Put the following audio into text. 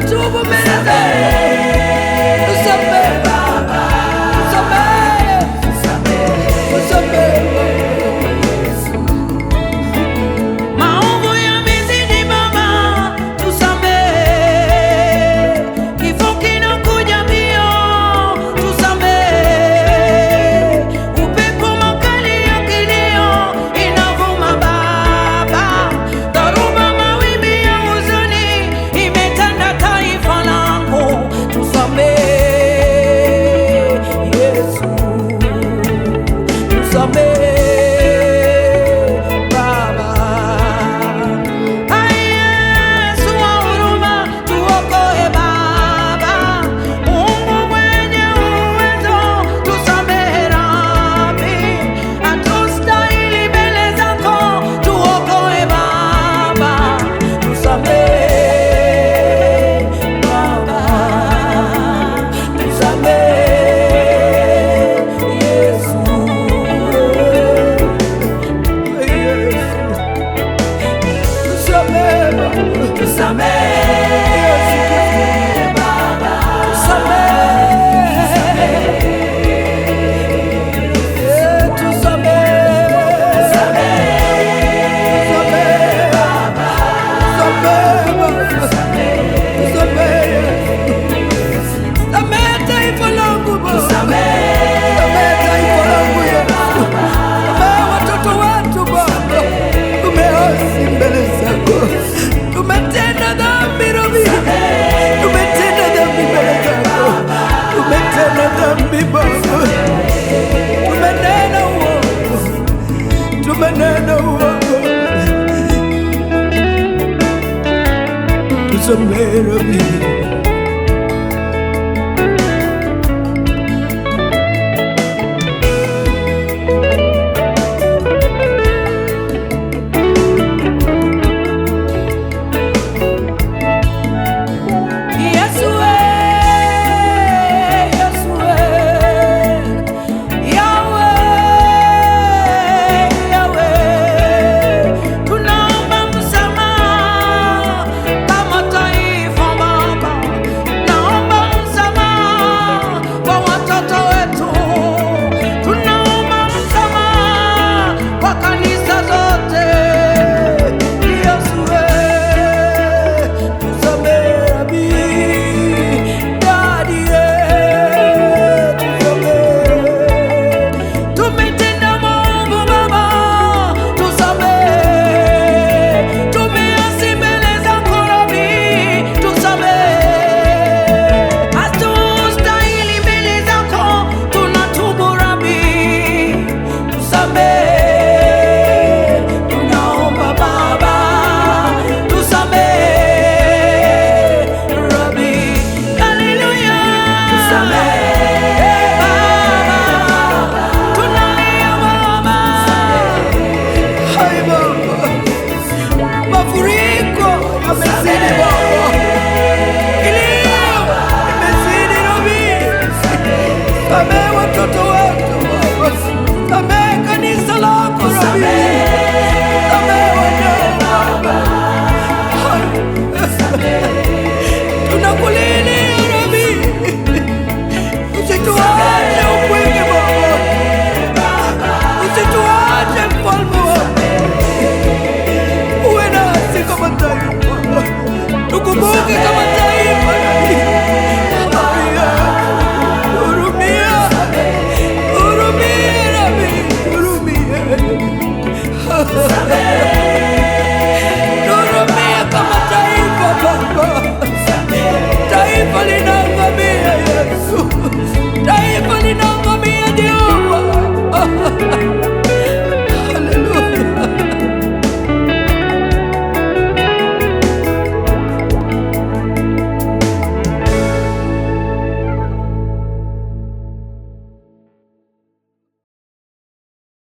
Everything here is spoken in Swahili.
tunatubu mbele zako. Tusamehe Baba, tusamehe. Maovu yamezidi Baba, tusamehe. Kifo kinakuja mbio, tusamehe. Upepo makali ya kilio inavuma Baba, dharuba mawimbi ya huzuni imetanda taifa langu, tusamehe Yesu, tusamehe Baba. Ai Yesu wa huruma, tuokoe Baba. Mungu mwenye uwezo, tusamehe Rabi. Hatustahili mbele zako, tuokoe Baba, tusamehe Baba, tusamehe Yesu. Tusamehe Baba, samehe taifa langu Baba, samehe taifa langu Yesu, samehe watoto wetu Baba. Tumeasi mbele zako, tumetenda dhambi Rabi, tumetenda dhambi mbele zako, tumetenda dhambi Baba, tumenena uongo, tumenena uongo. Tusamehe Rabi.